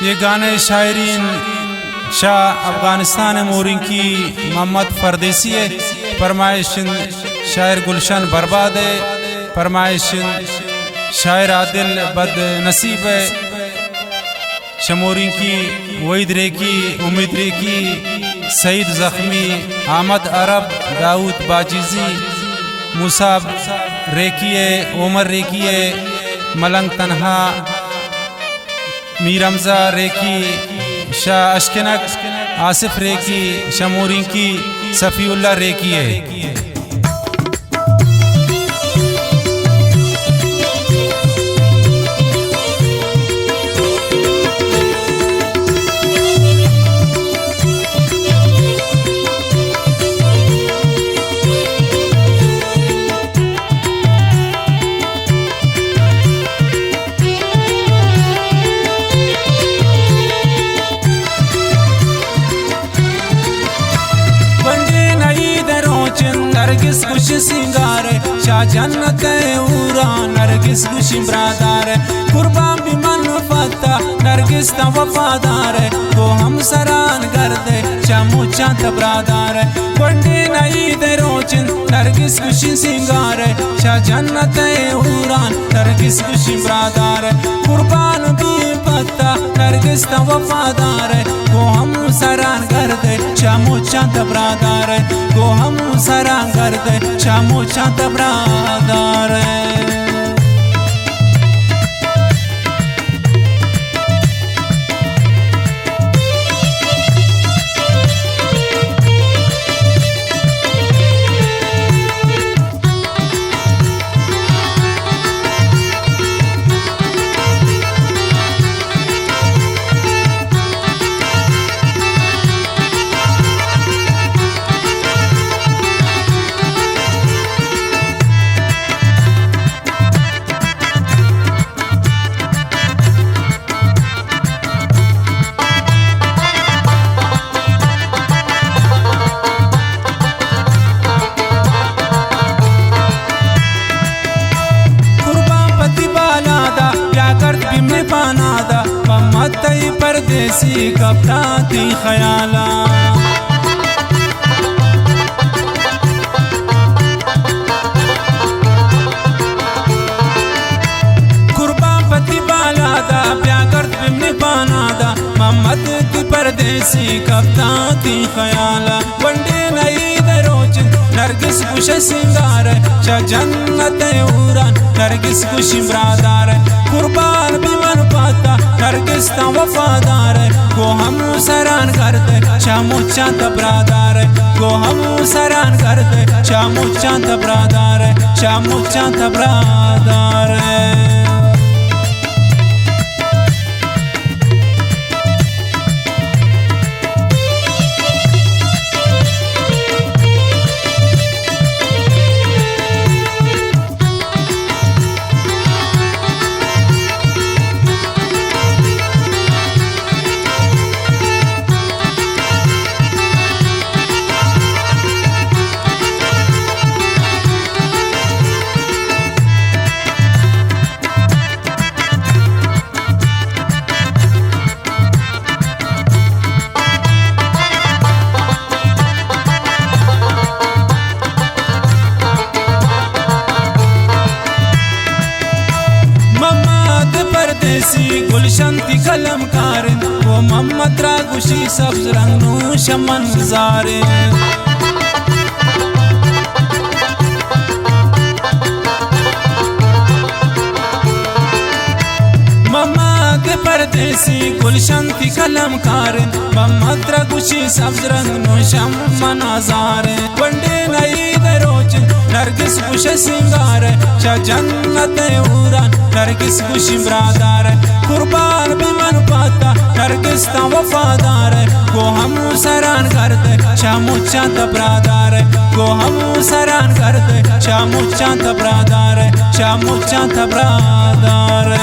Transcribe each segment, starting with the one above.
ये गाने शायरीन शाह अफगानिस्तान मोरिंग की मोहम्मद परदेसी है। फरमाइश शायर गुलशन बर्बाद है। फरमाइश शायर आदिल बद नसीब है। शमोरिंग की वहीद रेकी, उम्मीद रेकी, सईद ज़ख्मी, आमद अरब, दाऊद बाजीजी, मुसाब रेकिए, उमर रेकिए, मलंग तन्हा, मीर हमजा रेकी, शाह अशकनक, आसिफ रेकी, शमोरिंग की सफ़ीउल्लाह रेकी है। नरगिस खुश सिंगार शाह जन्नत उरा नरगिस खुश ब्रादार कुर्बान भी मन फता नरगिस ता वफादार वो हम सरान कर दे शामो चांद ब्रादार वंडे नई दे रोचन नरगिस खुश सिंगार शाह जन्नत उरा नरगिस खुश ब्रादार कुर्बान भी फता नरगिस ता वफादार वो हम सरान कर दे शामो चांद ब्रादार वो हम सरान कर दे शामो चांद ब्रादार। ममतई परदेसी कपराती ख्याला कुर्बान पति बालादा प्याकर बिमने बानादा ममत परदेसी कपराती ख्याला वंडे नई दरोज नरगिस खुश सिंगार शाह जन्नत उरान नरगिस खुश ब्रादार कुर्बान भी मन पाता नरगिस ता वफादार को हम सरान कर दे शामो चांद ब्रादार को हम सरान कर दे शामो चांद ब्रादार शामो चांद ब्रादार। गुलशन थी कलमकार वो मोहम्मद रागुशी सब्ज रंग नूश मंजारे मोहम्मद परदेसी गुलशन थी कलमकार मोहम्मद रागुशी सब्ज रंग नूश मंजारे वंडे नई दरोज नरगिस खुश सिंगार शाह जन्नत उरान नरगिस खुश ब्रादार कुर्बान भी मन पाता नरगिस ता वफादार को हम सरान कर दे शामो चांद ब्रादार को हम सरान कर दे शामो चांद ब्रादार शामो चांद ब्रादार।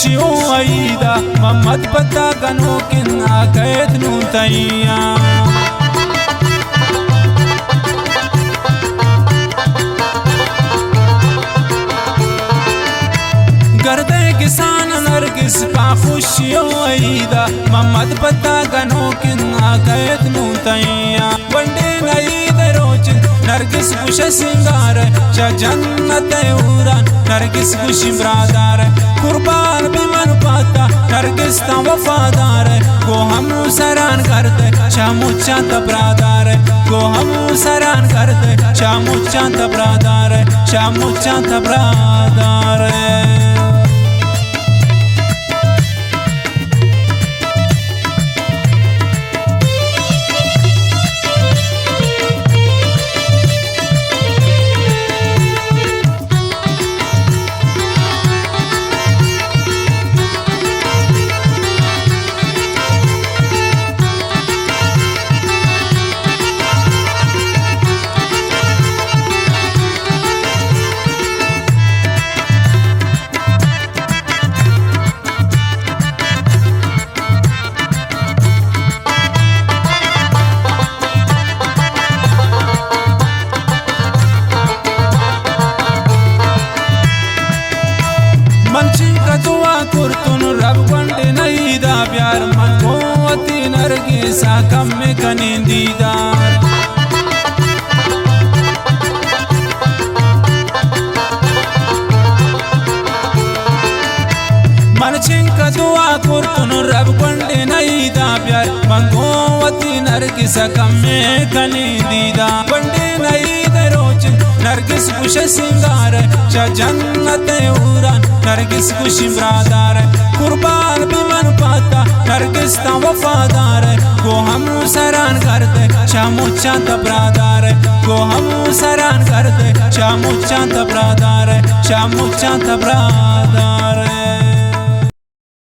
खुशियों आईदा मोहम्मद पता गनो किन्ना कैद नू तैया गर्दे किसान नरगिस पा खुशियों आईदा मोहम्मद पता गनो किन्ना कैद नू तैया वंडे नई रोज नरगिस खुश सिंगार चा जन्नत उरान नरगिस खुशी ब्रादार कुर्बान भी मन पाता नरगिस ता वफादार को हम सरान करते शामुचा तबरादार को हम सरान करते शामुचा तबरादार शामुचा तबरादार दुआ कुर्तुन रब वंडे नहीं दा प्यार मन को अति नरगिसा कम में कनी दीदार मन छिंका दुआ कुर्तुन रब वंडे नहीं दा प्यार मन को अति नरगिसा कम में कनी दीदार वंडे नहीं दे रोज नरगिस खुश सिंगार चा जन्नत उरान नरगिस खुशी ब्रादार कुर्बान भी मन पाता नरगिस ता वफादार को हम सरान करते शामुचा तबरादार को हम सरान करते शामुचा तबरादार शामुचा तबरादार